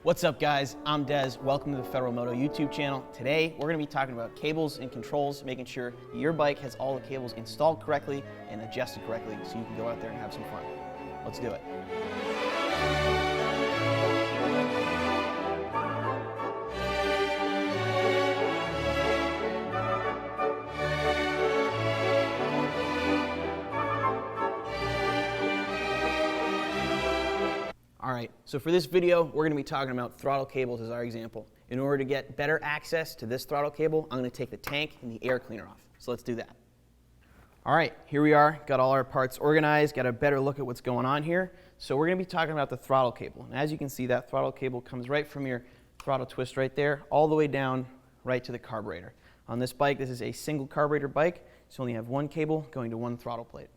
What's up, guys? I'm Dez. Welcome to the Federal Moto YouTube channel. Today, we're going to be talking about cables and controls, making sure your bike has all the cables installed correctly and adjusted correctly so you can go out there and have some fun. Let's do it. Alright, so for this video, we're going to be talking about throttle cables as our example. In order to get better access to this throttle cable, I'm going to take the tank and the air cleaner off. So let's do that. Alright, here we are, got all our parts organized, got a better look at what's going on here. So we're going to be talking about the throttle cable. And as you can see, that throttle cable comes right from your throttle twist right there, all the way down right to the carburetor. On this bike, this is a single carburetor bike, so you only have one cable going to one throttle plate.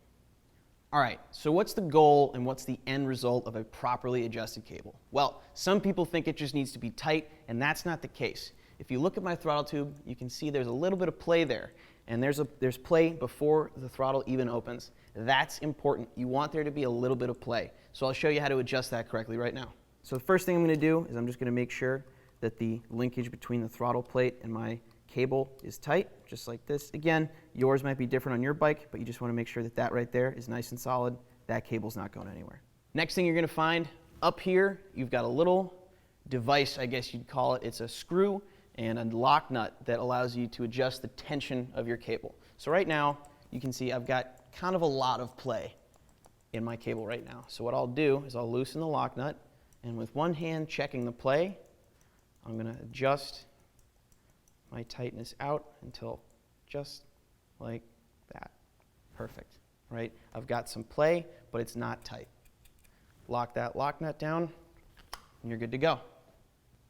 Alright, so what's the goal and what's the end result of a properly adjusted cable? Well, some people think it just needs to be tight, and that's not the case. If you look at my throttle tube, you can see there's a little bit of play there, and there's play before the throttle even opens. That's important. You want there to be a little bit of play. So I'll show you how to adjust that correctly right now. So the first thing I'm going to do is I'm just going to make sure that the linkage between the throttle plate and my cable is tight, just like this. Again, yours might be different on your bike, but you just want to make sure that that right there is nice and solid. That cable's not going anywhere. Next thing you're going to find, up here, you've got a little device, I guess you'd call it. It's a screw and a lock nut that allows you to adjust the tension of your cable. So right now, you can see I've got kind of a lot of play in my cable right now. So what I'll do is I'll loosen the lock nut, and with one hand checking the play, I'm going to adjust my tightness out until just like that. Perfect, right? I've got some play, but it's not tight. Lock that lock nut down, and you're good to go.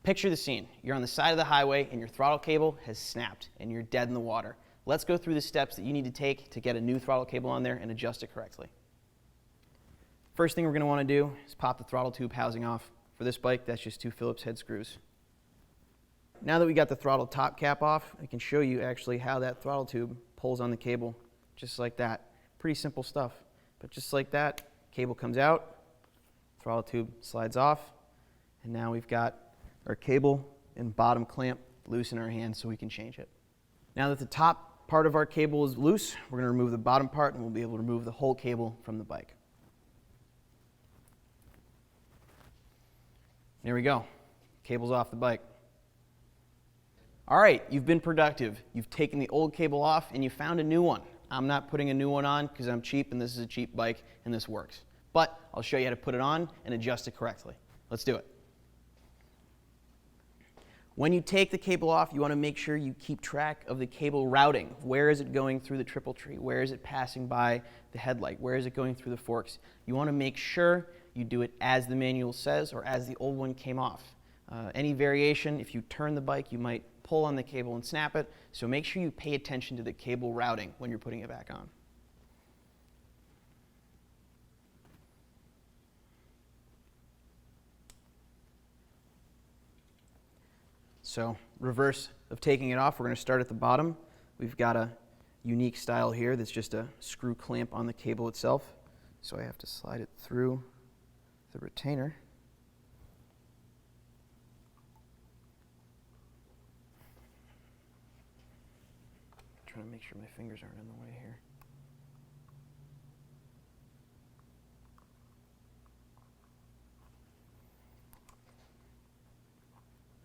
Picture the scene. You're on the side of the highway, and your throttle cable has snapped, and you're dead in the water. Let's go through the steps that you need to take to get a new throttle cable on there and adjust it correctly. First thing we're going to want to do is pop the throttle tube housing off. For this bike, that's just 2 Phillips head screws. Now that we got the throttle top cap off, I can show you actually how that throttle tube pulls on the cable, just like that. Pretty simple stuff, but just like that, cable comes out, throttle tube slides off, and now we've got our cable and bottom clamp loose in our hand so we can change it. Now that the top part of our cable is loose, we're going to remove the bottom part, and we'll be able to remove the whole cable from the bike. There we go. Cable's off the bike. All right, you've been productive. You've taken the old cable off and you found a new one. I'm not putting a new one on because I'm cheap and this is a cheap bike and this works. But I'll show you how to put it on and adjust it correctly. Let's do it. When you take the cable off, you want to make sure you keep track of the cable routing. Where is it going through the triple tree? Where is it passing by the headlight? Where is it going through the forks? You want to make sure you do it as the manual says or as the old one came off. Any variation, if you turn the bike, you might pull on the cable and snap it, so make sure you pay attention to the cable routing when you're putting it back on. So, reverse of taking it off, we're going to start at the bottom. We've got a unique style here that's just a screw clamp on the cable itself, so I have to slide it through the retainer. Trying to make sure my fingers aren't in the way here.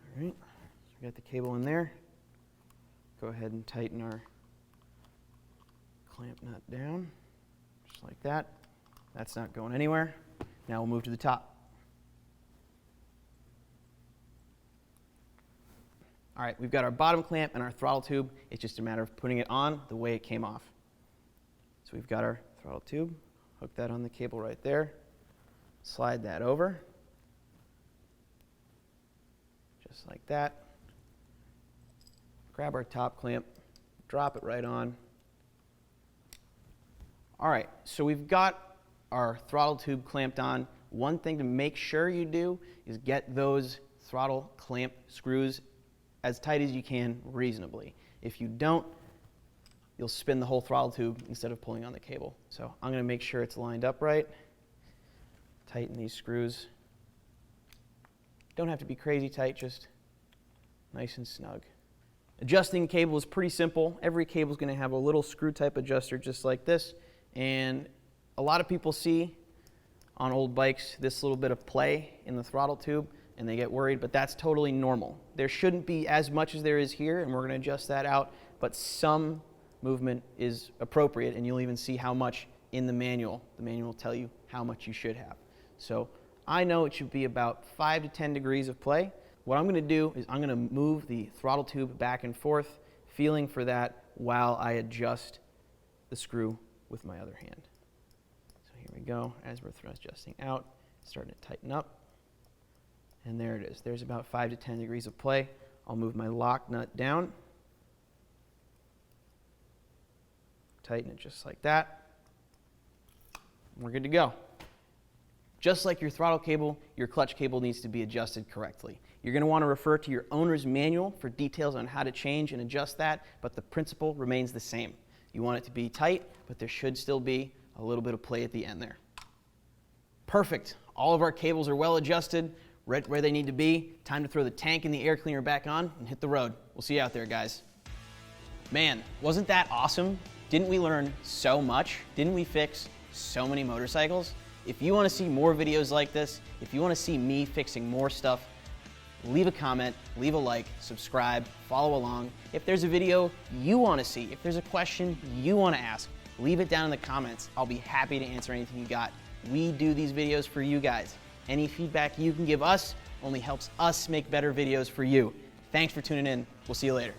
All right, so we got the cable in there. Go ahead and tighten our clamp nut down, just like that. That's not going anywhere. Now we'll move to the top. All right, we've got our bottom clamp and our throttle tube. It's just a matter of putting it on the way it came off. So we've got our throttle tube, hook that on the cable right there, slide that over, just like that. Grab our top clamp, drop it right on. All right, so we've got our throttle tube clamped on. One thing to make sure you do is get those throttle clamp screws as tight as you can reasonably. If you don't, you'll spin the whole throttle tube instead of pulling on the cable. So I'm going to make sure it's lined up right. Tighten these screws Don't have to be crazy tight, just nice and snug. Adjusting cable is pretty simple. Every cable is going to have a little screw type adjuster just like this, and a lot of people see on old bikes this little bit of play in the throttle tube and they get worried, but that's totally normal. There shouldn't be as much as there is here, and we're going to adjust that out, but some movement is appropriate, and you'll even see how much in the manual. The manual will tell you how much you should have. So I know it should be about 5 to 10 degrees of play. What I'm going to do is I'm going to move the throttle tube back and forth, feeling for that while I adjust the screw with my other hand. So here we go. As we're adjusting out, starting to tighten up. And there it is. There's about 5 to 10 degrees of play. I'll move my lock nut down. Tighten it just like that. We're good to go. Just like your throttle cable, your clutch cable needs to be adjusted correctly. You're going to want to refer to your owner's manual for details on how to change and adjust that, but the principle remains the same. You want it to be tight, but there should still be a little bit of play at the end there. Perfect. All of our cables are well adjusted, right where they need to be. Time to throw the tank and the air cleaner back on and hit the road. We'll see you out there, guys. Man, wasn't that awesome? Didn't we learn so much? Didn't we fix so many motorcycles? If you want to see more videos like this, if you want to see me fixing more stuff, leave a comment, leave a like, subscribe, follow along. If there's a video you want to see, if there's a question you want to ask, leave it down in the comments. I'll be happy to answer anything you got. We do these videos for you guys. Any feedback you can give us only helps us make better videos for you. Thanks for tuning in. We'll see you later.